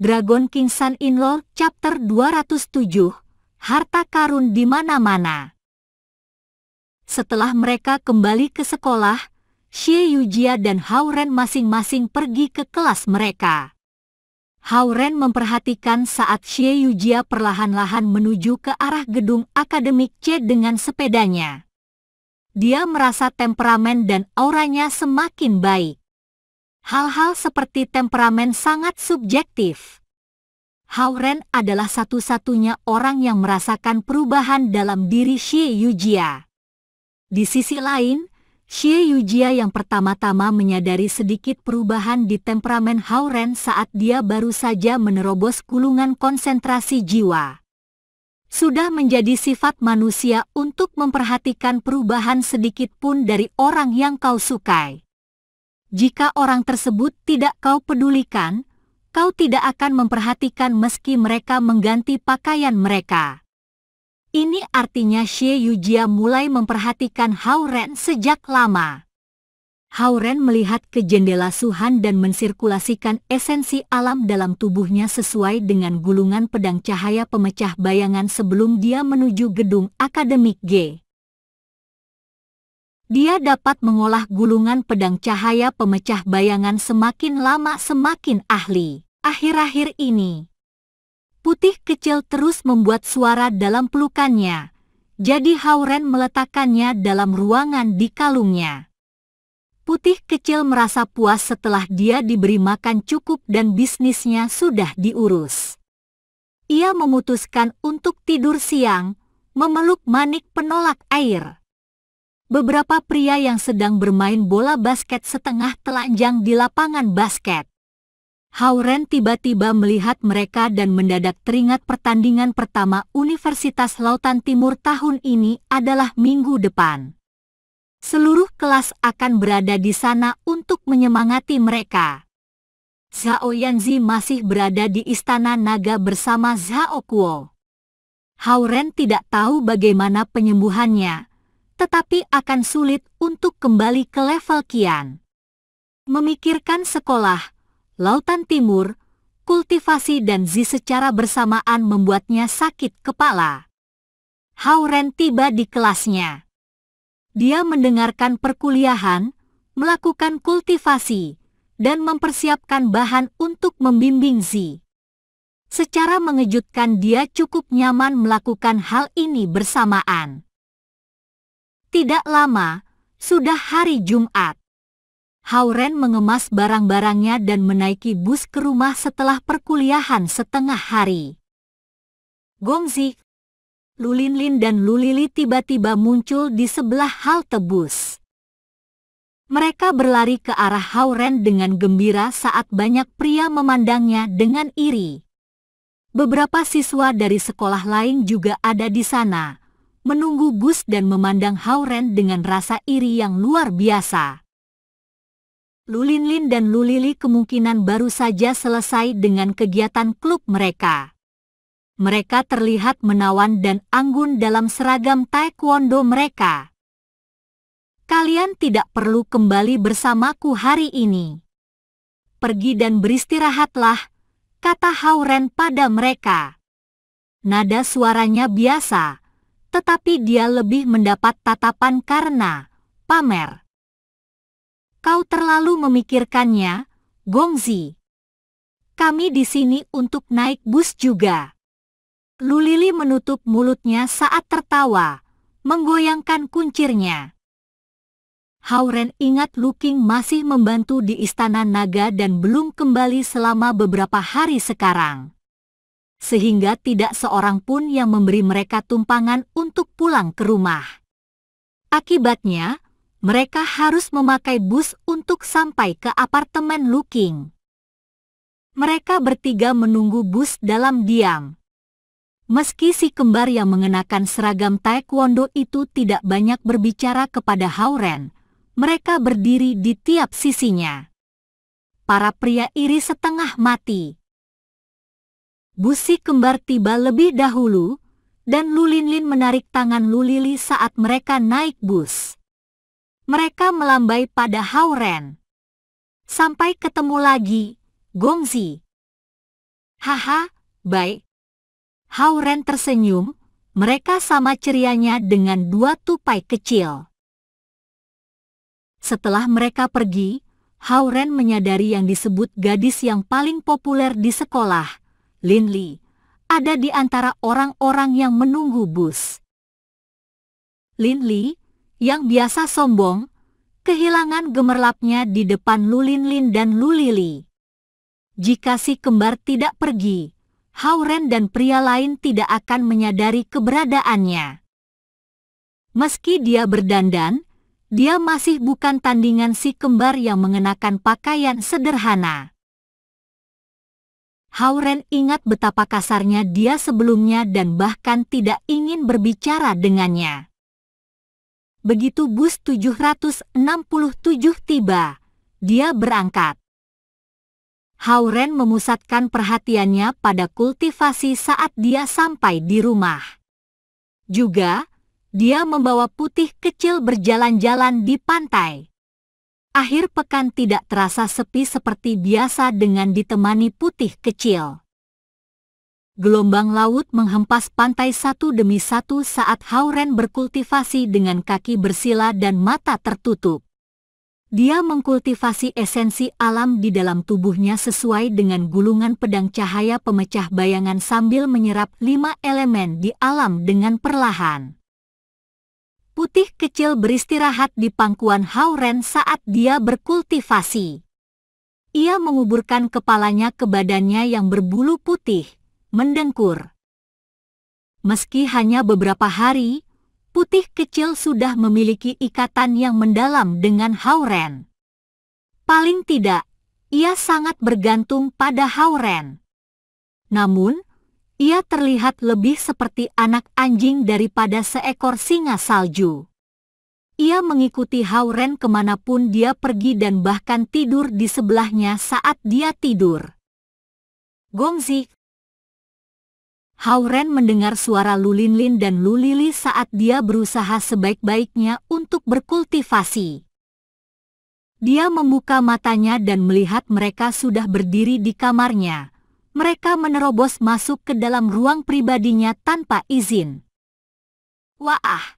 Dragon King Son-in-law Chapter 207, Harta Karun di Mana-Mana. Setelah mereka kembali ke sekolah, Xie Yujia dan Hao Ren masing-masing pergi ke kelas mereka. Hao Ren memperhatikan saat Xie Yujia perlahan-lahan menuju ke arah gedung akademik C dengan sepedanya. Dia merasa temperamen dan auranya semakin baik. Hal-hal seperti temperamen sangat subjektif. Hao Ren adalah satu-satunya orang yang merasakan perubahan dalam diri Xie Yujia. Di sisi lain, Xie Yujia yang pertama-tama menyadari sedikit perubahan di temperamen Hao Ren saat dia baru saja menerobos gulungan konsentrasi jiwa. Sudah menjadi sifat manusia untuk memperhatikan perubahan sedikit pun dari orang yang kau sukai. Jika orang tersebut tidak kau pedulikan, kau tidak akan memperhatikan meski mereka mengganti pakaian mereka. Ini artinya Xie Yujia mulai memperhatikan Hao Ren sejak lama. Hao Ren melihat ke jendela Suhan dan mensirkulasikan esensi alam dalam tubuhnya sesuai dengan gulungan pedang cahaya pemecah bayangan sebelum dia menuju gedung akademik G. Dia dapat mengolah gulungan pedang cahaya pemecah bayangan semakin lama semakin ahli. Akhir-akhir ini, Putih kecil terus membuat suara dalam pelukannya, jadi Hao Ren meletakkannya dalam ruangan di kalungnya. Putih kecil merasa puas setelah dia diberi makan cukup dan bisnisnya sudah diurus. Ia memutuskan untuk tidur siang, memeluk Manik penolak air. Beberapa pria yang sedang bermain bola basket setengah telanjang di lapangan basket. Hao Ren tiba-tiba melihat mereka dan mendadak teringat pertandingan pertama Universitas Lautan Timur tahun ini adalah minggu depan. Seluruh kelas akan berada di sana untuk menyemangati mereka. Zhao Yanzi masih berada di Istana Naga bersama Zhao Kuo. Hao Ren tidak tahu bagaimana penyembuhannya, tetapi akan sulit untuk kembali ke level Qian. Memikirkan sekolah, Lautan Timur, kultivasi dan Zi secara bersamaan membuatnya sakit kepala. Hao Ren tiba di kelasnya. Dia mendengarkan perkuliahan, melakukan kultivasi, dan mempersiapkan bahan untuk membimbing Zi. Secara mengejutkan dia cukup nyaman melakukan hal ini bersamaan. Tidak lama, sudah hari Jumat. Hao Ren mengemas barang-barangnya dan menaiki bus ke rumah setelah perkuliahan setengah hari. Gongzi, Lu Linlin dan Lu Lili tiba-tiba muncul di sebelah halte bus. Mereka berlari ke arah Hao Ren dengan gembira saat banyak pria memandangnya dengan iri. Beberapa siswa dari sekolah lain juga ada di sana, menunggu bus dan memandang Hao Ren dengan rasa iri yang luar biasa. Lu Linlin dan Lu Lili kemungkinan baru saja selesai dengan kegiatan klub mereka. Mereka terlihat menawan dan anggun dalam seragam taekwondo mereka. Kalian tidak perlu kembali bersamaku hari ini. Pergi dan beristirahatlah, kata Hao Ren pada mereka. Nada suaranya biasa, tetapi dia lebih mendapat tatapan karena pamer. Kau terlalu memikirkannya, Gongzi. Kami di sini untuk naik bus juga. Lu Lili menutup mulutnya saat tertawa, menggoyangkan kuncirnya. Hao Ren ingat Lu Qing masih membantu di Istana Naga dan belum kembali selama beberapa hari sekarang. Sehingga tidak seorang pun yang memberi mereka tumpangan untuk pulang ke rumah. Akibatnya, mereka harus memakai bus untuk sampai ke apartemen Lu Qing. Mereka bertiga menunggu bus dalam diam. Meski si kembar yang mengenakan seragam taekwondo itu tidak banyak berbicara kepada Hao Ren, mereka berdiri di tiap sisinya. Para pria iri setengah mati. Bus si kembar tiba lebih dahulu, dan Lu Linlin menarik tangan Lu Lili saat mereka naik bus. Mereka melambai pada Hao Ren. Sampai ketemu lagi, Gongzi. Haha, baik. Hauren tersenyum, mereka sama cerianya dengan dua tupai kecil. Setelah mereka pergi, Hauren menyadari yang disebut gadis yang paling populer di sekolah, Linli, ada di antara orang-orang yang menunggu bus. Linli, yang biasa sombong, kehilangan gemerlapnya di depan Lulinlin dan Lulili. Jika si kembar tidak pergi, Hauren dan pria lain tidak akan menyadari keberadaannya. Meski dia berdandan, dia masih bukan tandingan si kembar yang mengenakan pakaian sederhana. Hauren ingat betapa kasarnya dia sebelumnya dan bahkan tidak ingin berbicara dengannya. Begitu bus 767 tiba, dia berangkat. Hauren memusatkan perhatiannya pada kultivasi saat dia sampai di rumah. Juga, dia membawa Putih kecil berjalan-jalan di pantai. Akhir pekan tidak terasa sepi seperti biasa dengan ditemani Putih kecil. Gelombang laut menghempas pantai satu demi satu saat Hauren berkultivasi dengan kaki bersila dan mata tertutup. Dia mengkultivasi esensi alam di dalam tubuhnya sesuai dengan gulungan pedang cahaya pemecah bayangan sambil menyerap 5 elemen di alam dengan perlahan. Putih kecil beristirahat di pangkuan Hauren saat dia berkultivasi. Ia menguburkan kepalanya ke badannya yang berbulu putih, mendengkur. Meski hanya beberapa hari, Putih kecil sudah memiliki ikatan yang mendalam dengan Hauren. Paling tidak, ia sangat bergantung pada Hauren. Namun, ia terlihat lebih seperti anak anjing daripada seekor singa salju. Ia mengikuti Hauren kemanapun dia pergi dan bahkan tidur di sebelahnya saat dia tidur. Gongzi. Hauren mendengar suara Lulinlin dan Lulili saat dia berusaha sebaik-baiknya untuk berkultivasi. Dia membuka matanya dan melihat mereka sudah berdiri di kamarnya. Mereka menerobos masuk ke dalam ruang pribadinya tanpa izin. Wah!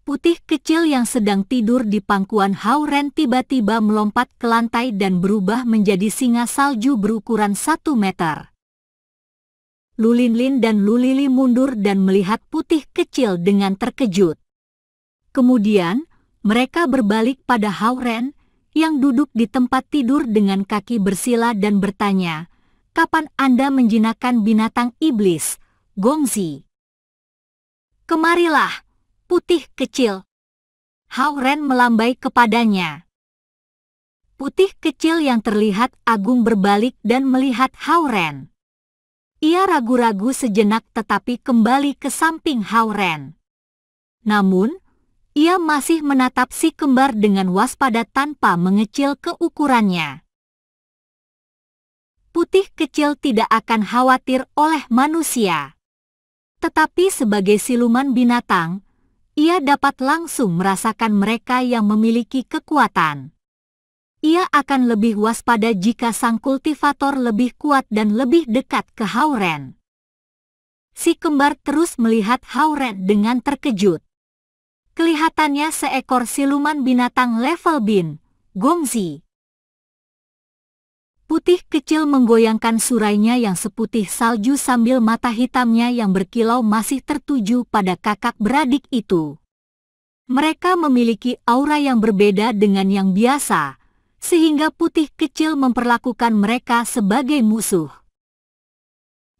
Putih kecil yang sedang tidur di pangkuan Hauren tiba-tiba melompat ke lantai dan berubah menjadi singa salju berukuran 1 meter. Lulinlin dan Lulili mundur dan melihat Putih kecil dengan terkejut. Kemudian, mereka berbalik pada Hauren, yang duduk di tempat tidur dengan kaki bersila dan bertanya, "Kapan Anda menjinakkan binatang iblis, Gongzi?" "Kemarilah, Putih kecil." Hauren melambai kepadanya. Putih kecil yang terlihat agung berbalik dan melihat Hauren. Ia ragu-ragu sejenak tetapi kembali ke samping Hauren. Namun, ia masih menatap si kembar dengan waspada tanpa mengecil ke ukurannya. Putih kecil tidak akan khawatir oleh manusia. Tetapi sebagai siluman binatang, ia dapat langsung merasakan mereka yang memiliki kekuatan. Ia akan lebih waspada jika sang kultivator lebih kuat dan lebih dekat ke Hauren. Si kembar terus melihat Hauren dengan terkejut. Kelihatannya seekor siluman binatang level bin, Gongzi. Putih kecil menggoyangkan surainya yang seputih salju sambil mata hitamnya yang berkilau masih tertuju pada kakak beradik itu. Mereka memiliki aura yang berbeda dengan yang biasa, sehingga Putih kecil memperlakukan mereka sebagai musuh.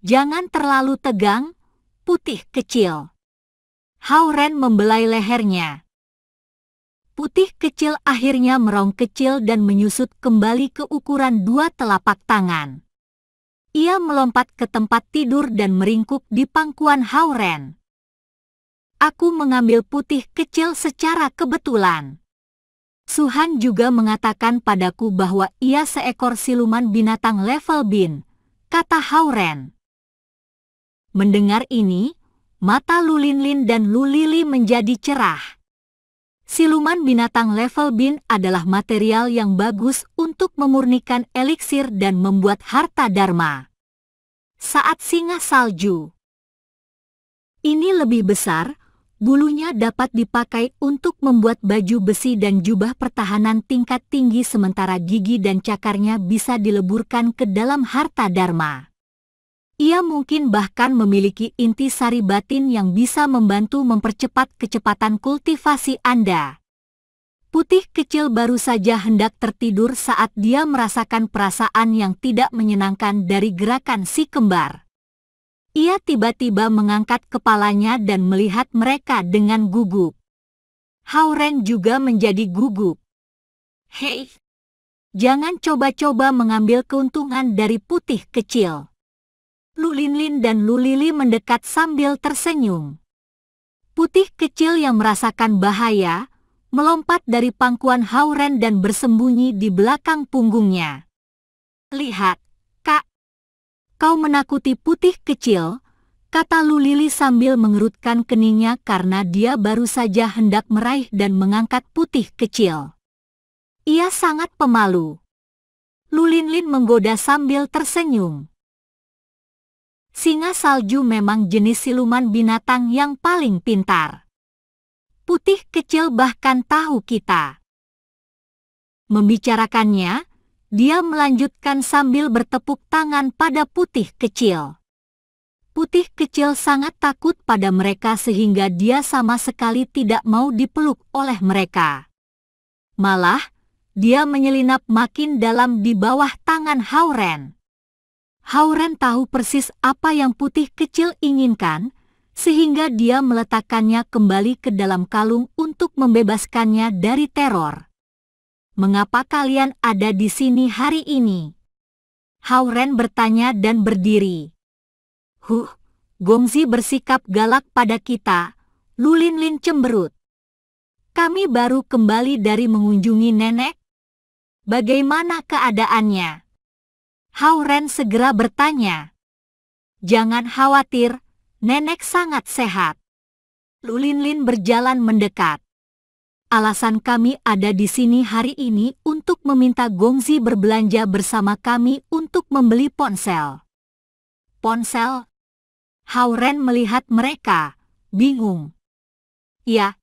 "Jangan terlalu tegang, Putih kecil." Hauren membelai lehernya. Putih kecil akhirnya merong kecil dan menyusut kembali ke ukuran 2 telapak tangan. Ia melompat ke tempat tidur dan meringkuk di pangkuan Hauren. "Aku mengambil Putih kecil secara kebetulan. Suhan juga mengatakan padaku bahwa ia seekor siluman binatang level bin," kata Hauren. Mendengar ini, mata Lulinlin dan Lulili menjadi cerah. Siluman binatang level bin adalah material yang bagus untuk memurnikan eliksir dan membuat harta dharma. Saat singa salju. Ini lebih besar, bulunya dapat dipakai untuk membuat baju besi dan jubah pertahanan tingkat tinggi sementara gigi dan cakarnya bisa dileburkan ke dalam harta dharma. Ia mungkin bahkan memiliki inti sari batin yang bisa membantu mempercepat kecepatan kultivasi Anda. Putih kecil baru saja hendak tertidur saat dia merasakan perasaan yang tidak menyenangkan dari gerakan si kembar. Ia tiba-tiba mengangkat kepalanya dan melihat mereka dengan gugup. Hauren juga menjadi gugup. Hei, jangan coba-coba mengambil keuntungan dari putih kecil. Lu Linlin dan Lu Lili mendekat sambil tersenyum. Putih kecil yang merasakan bahaya, melompat dari pangkuan Hauren dan bersembunyi di belakang punggungnya. Lihat, Kak. Kau menakuti putih kecil, kata Lu Lili sambil mengerutkan keningnya karena dia baru saja hendak meraih dan mengangkat putih kecil. Ia sangat pemalu. Lu Linlin menggoda sambil tersenyum. Singa salju memang jenis siluman binatang yang paling pintar. Putih kecil bahkan tahu kita. Membicarakannya, dia melanjutkan sambil bertepuk tangan pada putih kecil. Putih kecil sangat takut pada mereka sehingga dia sama sekali tidak mau dipeluk oleh mereka. Malah, dia menyelinap makin dalam di bawah tangan Hauren. Hauren tahu persis apa yang putih kecil inginkan, sehingga dia meletakkannya kembali ke dalam kalung untuk membebaskannya dari teror. Mengapa kalian ada di sini hari ini? Hauren bertanya dan berdiri. Gongzi bersikap galak pada kita, Lu Linlin cemberut. Kami baru kembali dari mengunjungi nenek. Bagaimana keadaannya? Hauren segera bertanya. Jangan khawatir, nenek sangat sehat. Lu Linlin berjalan mendekat. Alasan kami ada di sini hari ini untuk meminta Gongzi berbelanja bersama kami untuk membeli ponsel. Ponsel? Hauren melihat mereka, bingung. Ya,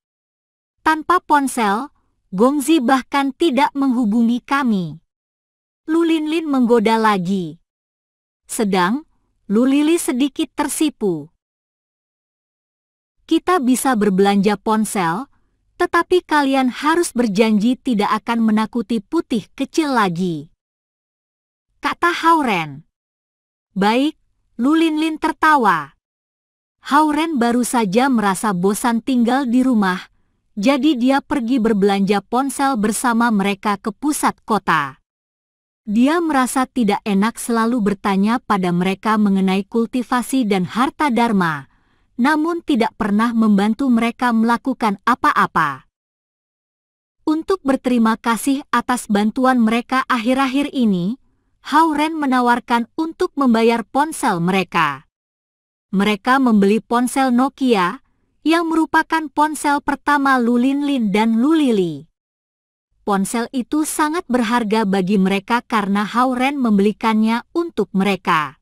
tanpa ponsel, Gongzi bahkan tidak menghubungi kami. Lu Linlin menggoda lagi. Sedang, Lu Lili sedikit tersipu. Kita bisa berbelanja ponsel, tetapi kalian harus berjanji tidak akan menakuti putih kecil lagi, kata Hauren. Baik, Lu Linlin tertawa. Hauren baru saja merasa bosan tinggal di rumah, jadi dia pergi berbelanja ponsel bersama mereka ke pusat kota. Dia merasa tidak enak selalu bertanya pada mereka mengenai kultivasi dan harta dharma, namun tidak pernah membantu mereka melakukan apa-apa. Untuk berterima kasih atas bantuan mereka akhir-akhir ini, Hauren menawarkan untuk membayar ponsel mereka. Mereka membeli ponsel Nokia, yang merupakan ponsel pertama Lu Linlin dan Lu Lili. Ponsel itu sangat berharga bagi mereka karena Hauren membelikannya untuk mereka.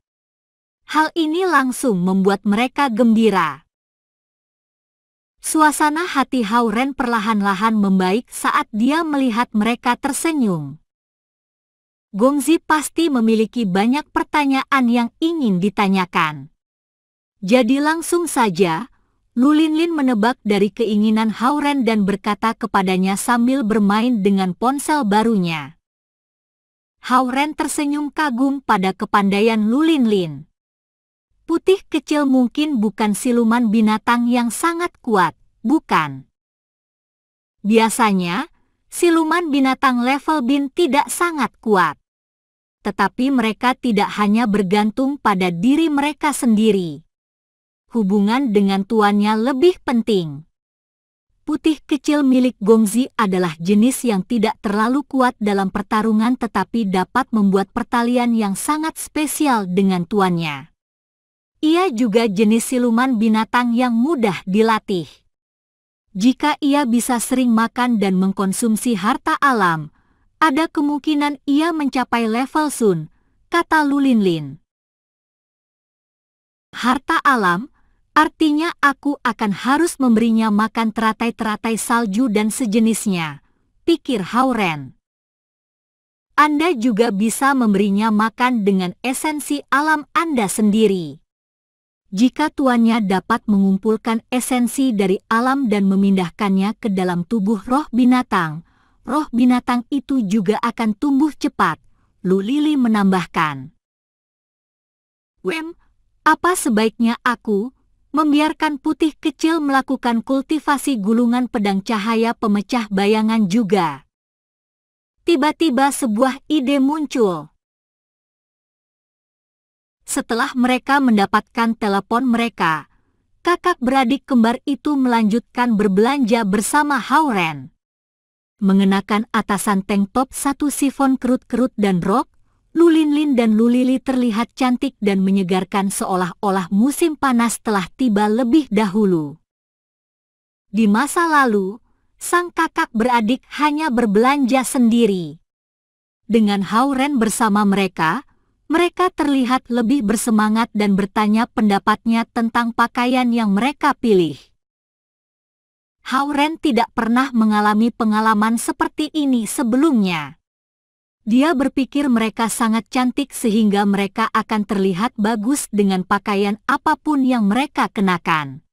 Hal ini langsung membuat mereka gembira. Suasana hati Hauren perlahan-lahan membaik saat dia melihat mereka tersenyum. Gongzi pasti memiliki banyak pertanyaan yang ingin ditanyakan. Jadi langsung saja, Lu Linlin menebak dari keinginan Hauren dan berkata kepadanya sambil bermain dengan ponsel barunya. Hauren tersenyum kagum pada kepandaian Lu Linlin. Putih kecil mungkin bukan siluman binatang yang sangat kuat, bukan? Biasanya, siluman binatang level bin tidak sangat kuat. Tetapi mereka tidak hanya bergantung pada diri mereka sendiri. Hubungan dengan tuannya lebih penting. Putih kecil milik Gongzi adalah jenis yang tidak terlalu kuat dalam pertarungan tetapi dapat membuat pertalian yang sangat spesial dengan tuannya. Ia juga jenis siluman binatang yang mudah dilatih. Jika ia bisa sering makan dan mengkonsumsi harta alam, ada kemungkinan ia mencapai level Sun, kata Lu Linlin. Harta alam, artinya aku akan harus memberinya makan teratai-teratai salju dan sejenisnya, pikir Hauren. Anda juga bisa memberinya makan dengan esensi alam Anda sendiri. Jika tuannya dapat mengumpulkan esensi dari alam dan memindahkannya ke dalam tubuh roh binatang itu juga akan tumbuh cepat, Lu Lili menambahkan. Apa sebaiknya aku membiarkan putih kecil melakukan kultivasi gulungan pedang cahaya pemecah bayangan juga? Tiba-tiba sebuah ide muncul. Setelah mereka mendapatkan telepon mereka, kakak beradik kembar itu melanjutkan berbelanja bersama Hauren. Mengenakan atasan tank top satu sifon kerut-kerut dan rok, Lu Linlin dan Lu Lili terlihat cantik dan menyegarkan seolah-olah musim panas telah tiba lebih dahulu. Di masa lalu, sang kakak beradik hanya berbelanja sendiri. Dengan Hauren bersama mereka terlihat lebih bersemangat dan bertanya pendapatnya tentang pakaian yang mereka pilih. Hauren tidak pernah mengalami pengalaman seperti ini sebelumnya. Dia berpikir mereka sangat cantik sehingga mereka akan terlihat bagus dengan pakaian apapun yang mereka kenakan.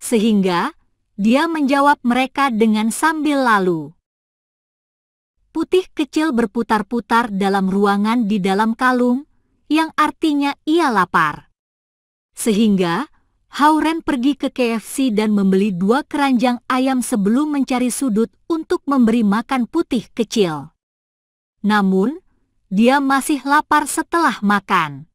Sehingga dia menjawab mereka dengan sambil lalu. Putih kecil berputar-putar dalam ruangan di dalam kalung, yang artinya ia lapar. Sehingga Hauren pergi ke KFC dan membeli 2 keranjang ayam sebelum mencari sudut untuk memberi makan putih kecil. Namun, dia masih lapar setelah makan.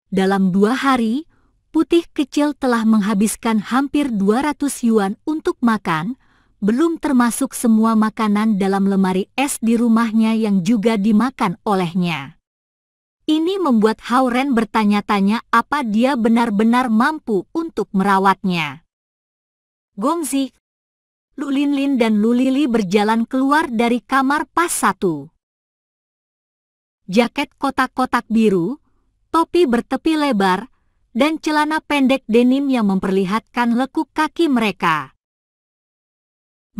Dalam 2 hari, putih kecil telah menghabiskan hampir 200 yuan untuk makan, belum termasuk semua makanan dalam lemari es di rumahnya yang juga dimakan olehnya. Ini membuat Hauren bertanya-tanya apa dia benar-benar mampu untuk merawatnya. Gongzi, Lu Linlin dan Lu Lili berjalan keluar dari kamar pas 1. Jaket kotak-kotak biru, topi bertepi lebar, dan celana pendek denim yang memperlihatkan lekuk kaki mereka.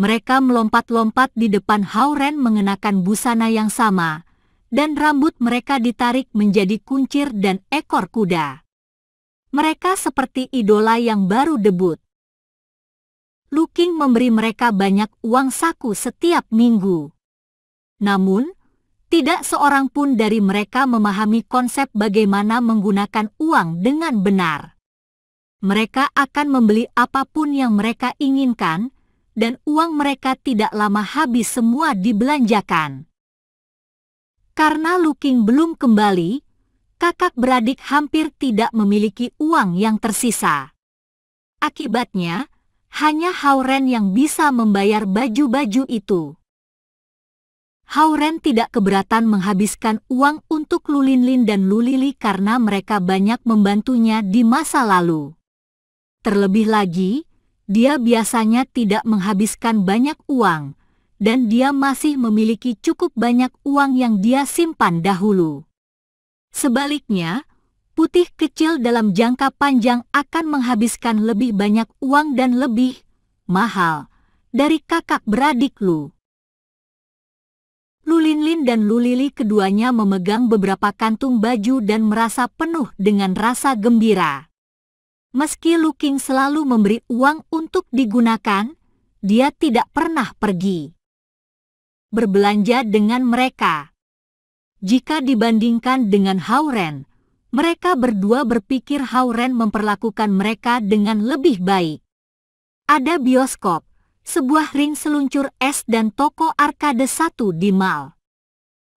Mereka melompat-lompat di depan Hauren mengenakan busana yang sama, dan rambut mereka ditarik menjadi kuncir dan ekor kuda. Mereka seperti idola yang baru debut. Lu King memberi mereka banyak uang saku setiap minggu. Namun, tidak seorang pun dari mereka memahami konsep bagaimana menggunakan uang dengan benar. Mereka akan membeli apapun yang mereka inginkan, dan uang mereka tidak lama habis semua dibelanjakan. Karena Lu King belum kembali, kakak beradik hampir tidak memiliki uang yang tersisa. Akibatnya, hanya Hauren yang bisa membayar baju-baju itu. Hauren tidak keberatan menghabiskan uang untuk Lu Linlin dan Lu Lili karena mereka banyak membantunya di masa lalu. Terlebih lagi, dia biasanya tidak menghabiskan banyak uang, dan dia masih memiliki cukup banyak uang yang dia simpan dahulu. Sebaliknya, putih kecil dalam jangka panjang akan menghabiskan lebih banyak uang dan lebih mahal dari kakak beradik Lu. Lu Linlin dan Lu Lili keduanya memegang beberapa kantung baju dan merasa penuh dengan rasa gembira. Meski Lu King selalu memberi uang untuk digunakan, dia tidak pernah pergi berbelanja dengan mereka. Jika dibandingkan dengan Hauren, mereka berdua berpikir Hauren memperlakukan mereka dengan lebih baik. Ada bioskop, sebuah ring seluncur es dan toko arkade 1 di mall.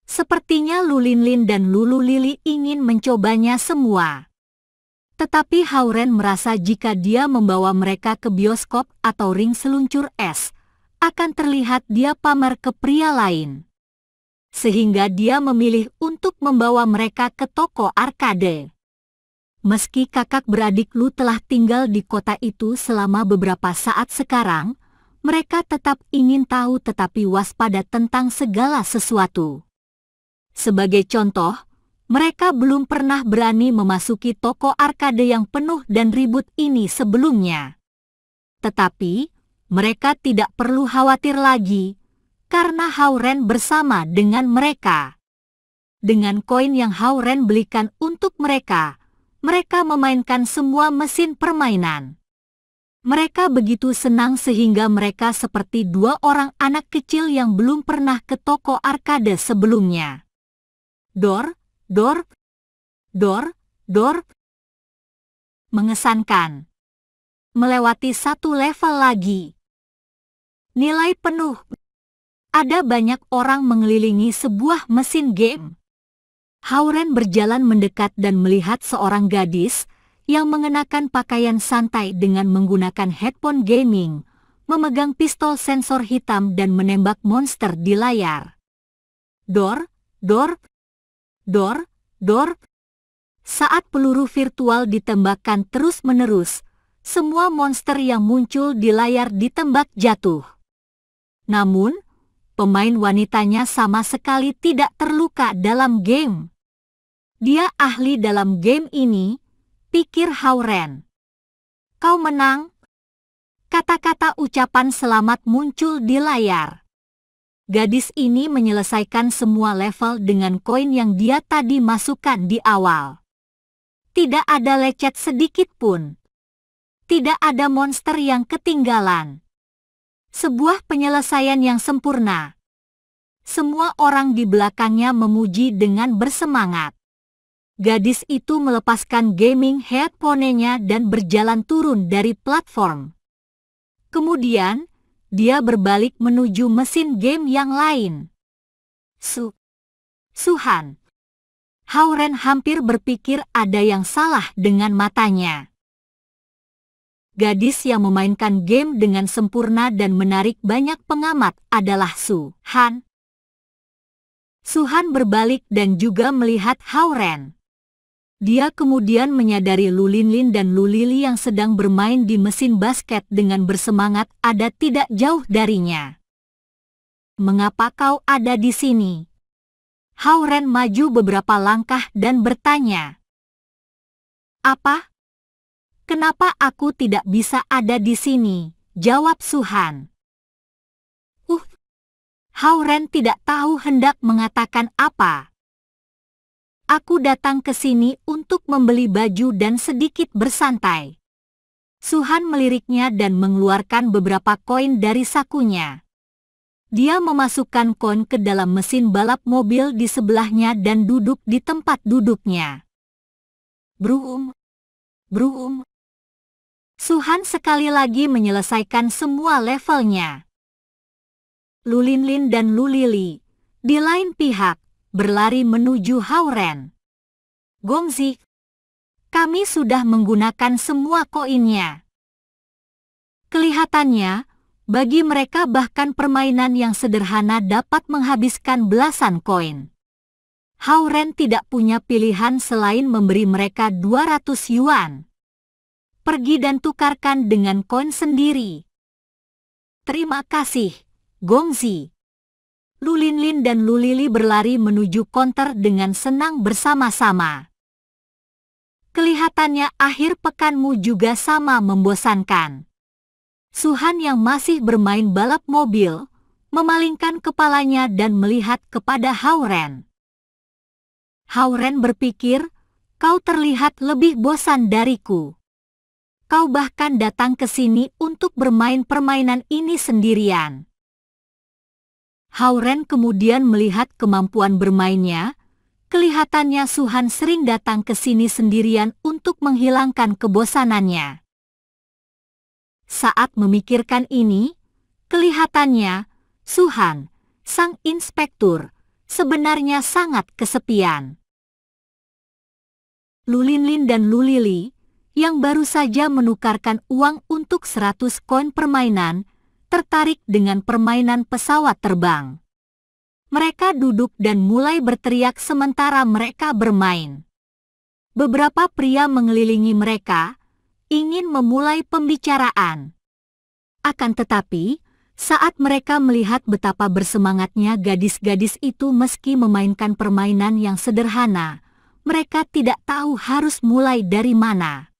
Sepertinya Lu Linlin dan Lu Lili ingin mencobanya semua. Tetapi Hauren merasa jika dia membawa mereka ke bioskop atau ring seluncur es, akan terlihat dia pamer ke pria lain. Sehingga dia memilih untuk membawa mereka ke toko arkade. Meski kakak beradik Lu telah tinggal di kota itu selama beberapa saat sekarang, mereka tetap ingin tahu tetapi waspada tentang segala sesuatu. Sebagai contoh, Mereka belum pernah berani memasuki toko arkade yang penuh dan ribut ini sebelumnya. Tetapi, mereka tidak perlu khawatir lagi, karena Hao-Ren bersama dengan mereka. Dengan koin yang Hao-Ren belikan untuk mereka, mereka memainkan semua mesin permainan. Mereka begitu senang sehingga mereka seperti dua orang anak kecil yang belum pernah ke toko arkade sebelumnya. Dor, dor, dor, dor. Mengesankan. Melewati satu level lagi. Nilai penuh. Ada banyak orang mengelilingi sebuah mesin game. Hao-Ren berjalan mendekat dan melihat seorang gadis yang mengenakan pakaian santai dengan menggunakan headphone gaming, memegang pistol sensor hitam dan menembak monster di layar. Dor, dor, dor, dor. Saat peluru virtual ditembakkan terus-menerus, semua monster yang muncul di layar ditembak jatuh. Namun, pemain wanitanya sama sekali tidak terluka dalam game. Dia ahli dalam game ini, pikir Hao-Ren. Kau menang. Kata-kata ucapan selamat muncul di layar. Gadis ini menyelesaikan semua level dengan koin yang dia tadi masukkan di awal. Tidak ada lecet sedikit pun. Tidak ada monster yang ketinggalan. Sebuah penyelesaian yang sempurna. Semua orang di belakangnya memuji dengan bersemangat. Gadis itu melepaskan gaming headphone-nya dan berjalan turun dari platform. Kemudian, dia berbalik menuju mesin game yang lain. Suhan. Hao-Ren hampir berpikir ada yang salah dengan matanya. Gadis yang memainkan game dengan sempurna dan menarik banyak pengamat adalah Suhan. Suhan berbalik dan juga melihat Hao-Ren. Dia kemudian menyadari Lu Linlin dan Lu Lili yang sedang bermain di mesin basket dengan bersemangat ada tidak jauh darinya. Mengapa kau ada di sini? Hao-Ren maju beberapa langkah dan bertanya. Apa? Kenapa aku tidak bisa ada di sini? Jawab Suhan. Hao-Ren tidak tahu hendak mengatakan apa. Aku datang ke sini untuk membeli baju dan sedikit bersantai. Suhan meliriknya dan mengeluarkan beberapa koin dari sakunya. Dia memasukkan koin ke dalam mesin balap mobil di sebelahnya dan duduk di tempat duduknya. Brum. Suhan sekali lagi menyelesaikan semua levelnya. Lu Linlin dan Lu Lili, di lain pihak, berlari menuju Hao-Ren. Gongzi, kami sudah menggunakan semua koinnya. Kelihatannya, bagi mereka bahkan permainan yang sederhana dapat menghabiskan belasan koin. Hao-Ren tidak punya pilihan selain memberi mereka 200 yuan. Pergi dan tukarkan dengan koin sendiri. Terima kasih, Gongzi. Lu Linlin dan Lu Lili berlari menuju konter dengan senang bersama-sama. Kelihatannya akhir pekanmu juga sama membosankan. Suhan yang masih bermain balap mobil, memalingkan kepalanya dan melihat kepada Hao-Ren. Hao-Ren berpikir, kau terlihat lebih bosan dariku. Kau bahkan datang ke sini untuk bermain permainan ini sendirian. Hao-Ren kemudian melihat kemampuan bermainnya. Kelihatannya Suhan sering datang ke sini sendirian untuk menghilangkan kebosanannya. Saat memikirkan ini, kelihatannya Suhan, sang inspektur, sebenarnya sangat kesepian. Lu Linlin dan Lu Lili, yang baru saja menukarkan uang untuk 100 koin permainan, tertarik dengan permainan pesawat terbang. Mereka duduk dan mulai berteriak sementara mereka bermain. Beberapa pria mengelilingi mereka, ingin memulai pembicaraan. Akan tetapi, saat mereka melihat betapa bersemangatnya gadis-gadis itu meski memainkan permainan yang sederhana, mereka tidak tahu harus mulai dari mana.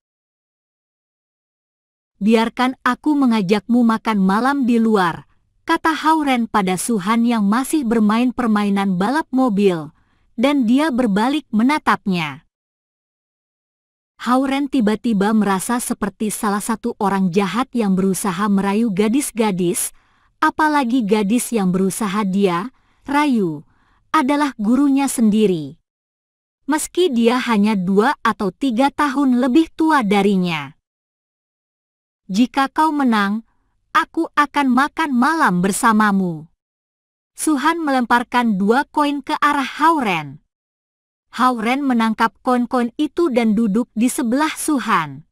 Biarkan aku mengajakmu makan malam di luar, kata Hauren pada Suhan yang masih bermain permainan balap mobil, dan dia berbalik menatapnya. Hauren tiba-tiba merasa seperti salah satu orang jahat yang berusaha merayu gadis-gadis, apalagi gadis yang berusaha dia rayu adalah gurunya sendiri. Meski dia hanya 2 atau 3 tahun lebih tua darinya. Jika kau menang, aku akan makan malam bersamamu. Suhan melemparkan 2 koin ke arah Hauren. Hauren menangkap koin-koin itu dan duduk di sebelah Suhan.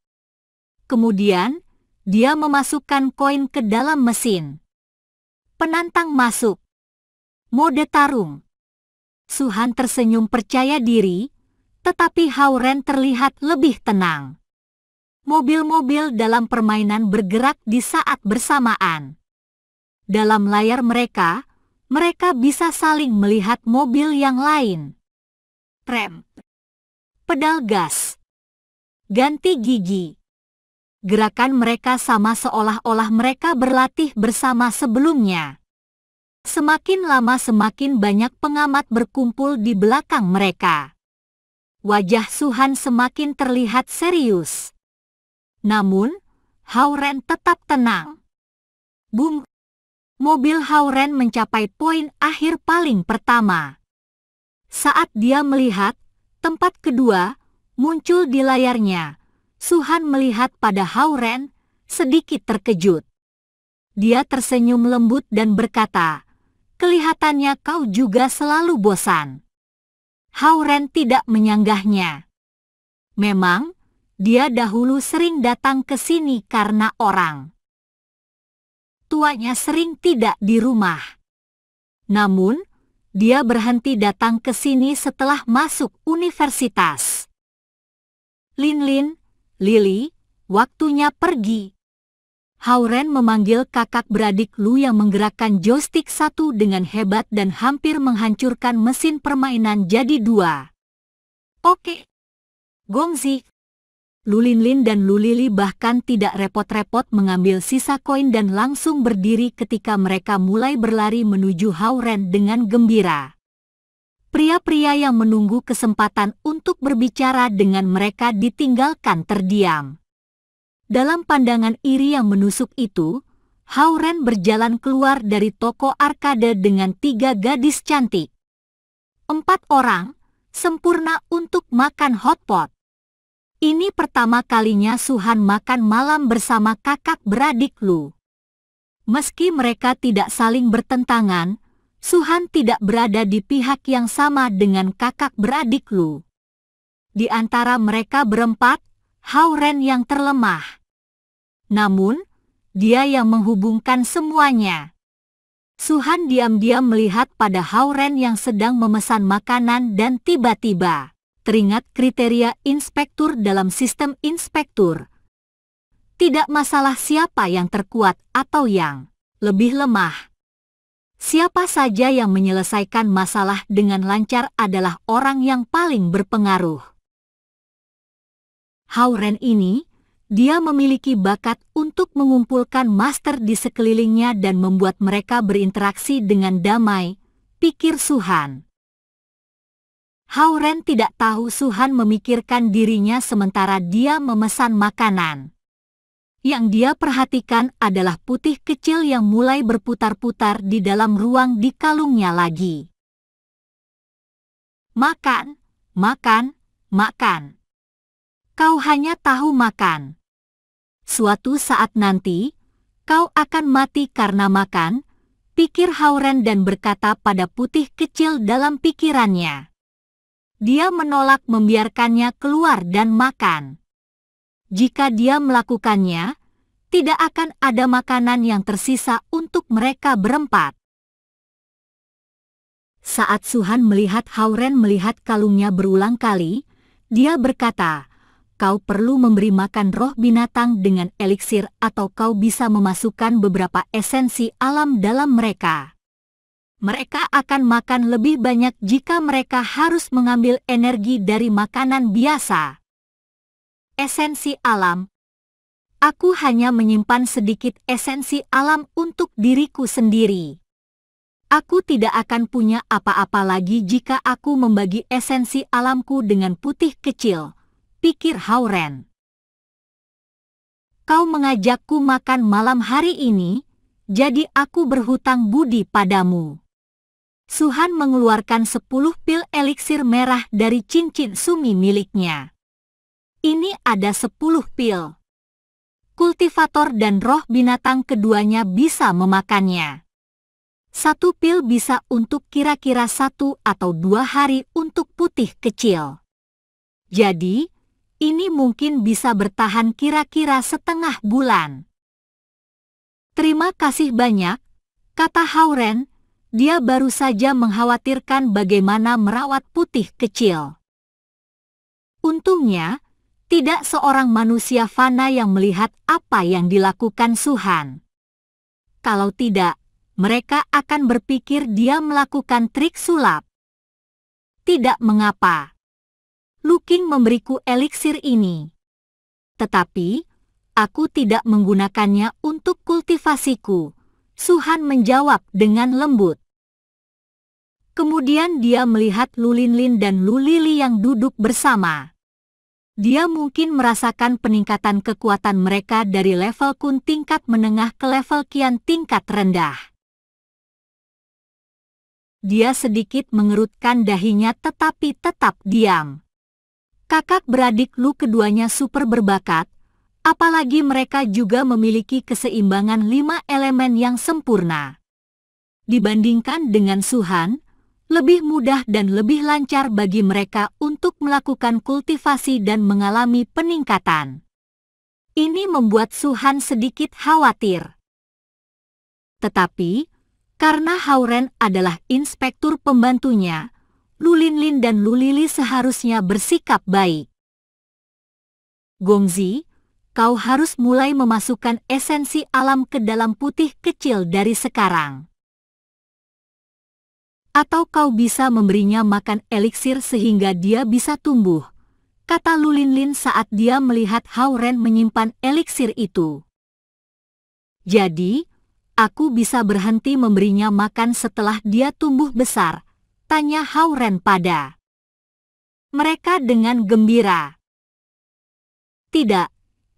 Kemudian, dia memasukkan koin ke dalam mesin. Penantang masuk. Mode tarung. Suhan tersenyum percaya diri, tetapi Hauren terlihat lebih tenang. Mobil-mobil dalam permainan bergerak di saat bersamaan. Dalam layar mereka bisa saling melihat mobil yang lain. Rem. Pedal gas. Ganti gigi. Gerakan mereka sama seolah-olah mereka berlatih bersama sebelumnya. Semakin lama semakin banyak pengamat berkumpul di belakang mereka. Wajah Suhan semakin terlihat serius. Namun, Hauren tetap tenang. Boom! Mobil Hauren mencapai poin akhir paling pertama. Saat dia melihat, tempat kedua muncul di layarnya. Suhan melihat pada Hauren, sedikit terkejut. Dia tersenyum lembut dan berkata, "Kelihatannya kau juga selalu bosan." Hauren tidak menyanggahnya. Memang, dia dahulu sering datang ke sini karena orang tuanya sering tidak di rumah. Namun, dia berhenti datang ke sini setelah masuk universitas. Lin, Lily, waktunya pergi. Hauren memanggil kakak beradik Lu yang menggerakkan joystick satu dengan hebat dan hampir menghancurkan mesin permainan jadi 2. Oke. Gongzi. Lu Lin dan Lu Lily bahkan tidak repot-repot mengambil sisa koin dan langsung berdiri ketika mereka mulai berlari menuju Hauren dengan gembira. Pria-pria yang menunggu kesempatan untuk berbicara dengan mereka ditinggalkan terdiam. Dalam pandangan iri yang menusuk itu, Hauren berjalan keluar dari toko arkade dengan 3 gadis cantik. 4 orang, sempurna untuk makan hotpot. Ini pertama kalinya Suhan makan malam bersama kakak beradik Lu. Meski mereka tidak saling bertentangan, Suhan tidak berada di pihak yang sama dengan kakak beradik Lu. Di antara mereka berempat, Hauren yang terlemah. Namun, dia yang menghubungkan semuanya. Suhan diam-diam melihat pada Hauren yang sedang memesan makanan dan tiba-tiba teringat kriteria inspektur dalam sistem inspektur. Tidak masalah siapa yang terkuat atau yang lebih lemah. Siapa saja yang menyelesaikan masalah dengan lancar adalah orang yang paling berpengaruh. Hauren ini, dia memiliki bakat untuk mengumpulkan master di sekelilingnya dan membuat mereka berinteraksi dengan damai, pikir Suhan. Hauren tidak tahu Suhan memikirkan dirinya sementara dia memesan makanan. Yang dia perhatikan adalah putih kecil yang mulai berputar-putar di dalam ruang di kalungnya lagi. Makan, makan, makan. Kau hanya tahu makan. Suatu saat nanti, kau akan mati karena makan, pikir Hauren dan berkata pada putih kecil dalam pikirannya. Dia menolak membiarkannya keluar dan makan. Jika dia melakukannya, tidak akan ada makanan yang tersisa untuk mereka berempat. Saat Suhan melihat Hauren melihat kalungnya berulang kali, dia berkata, "Kau perlu memberi makan roh binatang dengan eliksir atau kau bisa memasukkan beberapa esensi alam dalam mereka." Mereka akan makan lebih banyak jika mereka harus mengambil energi dari makanan biasa. Esensi alam. Aku hanya menyimpan sedikit esensi alam untuk diriku sendiri. Aku tidak akan punya apa-apa lagi jika aku membagi esensi alamku dengan putih kecil, pikir Howren. Kau mengajakku makan malam hari ini, jadi aku berhutang budi padamu. Suhan mengeluarkan 10 pil eliksir merah dari cincin sumi miliknya. Ini ada 10 pil. Kultivator dan roh binatang keduanya bisa memakannya. 1 pil bisa untuk kira-kira 1 atau 2 hari untuk putih kecil. Jadi, ini mungkin bisa bertahan kira-kira setengah bulan. Terima kasih banyak, kata Howren. Dia baru saja mengkhawatirkan bagaimana merawat putih kecil. Untungnya, tidak seorang manusia fana yang melihat apa yang dilakukan Suhan. Kalau tidak, mereka akan berpikir dia melakukan trik sulap. Tidak mengapa. Lu Qing memberiku eliksir ini. Tetapi, aku tidak menggunakannya untuk kultivasiku. Suhan menjawab dengan lembut. Kemudian dia melihat Lu Linlin dan Lu Lili yang duduk bersama. Dia mungkin merasakan peningkatan kekuatan mereka dari level Kun tingkat menengah ke level Qian tingkat rendah. Dia sedikit mengerutkan dahinya tetapi tetap diam. Kakak beradik Lu keduanya super berbakat, apalagi mereka juga memiliki keseimbangan 5 elemen yang sempurna. Dibandingkan dengan Suhan, lebih mudah dan lebih lancar bagi mereka untuk melakukan kultivasi dan mengalami peningkatan. Ini membuat Suhan sedikit khawatir. Tetapi, karena Howren adalah inspektur pembantunya, Lu Linlin dan Lu Lili seharusnya bersikap baik. Gongzi, kau harus mulai memasukkan esensi alam ke dalam putih kecil dari sekarang. Atau kau bisa memberinya makan eliksir sehingga dia bisa tumbuh, kata Lu Linlin saat dia melihat Howren menyimpan eliksir itu. Jadi, aku bisa berhenti memberinya makan setelah dia tumbuh besar, tanya Howren pada mereka dengan gembira. Tidak,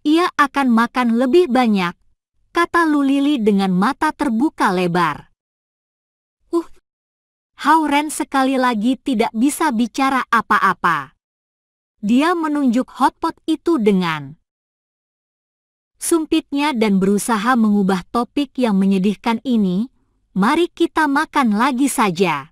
ia akan makan lebih banyak, kata Lu Lili dengan mata terbuka lebar. Howren sekali lagi tidak bisa bicara apa-apa. Dia menunjuk hotpot itu dengan sumpitnya dan berusaha mengubah topik yang menyedihkan ini. Mari kita makan lagi saja.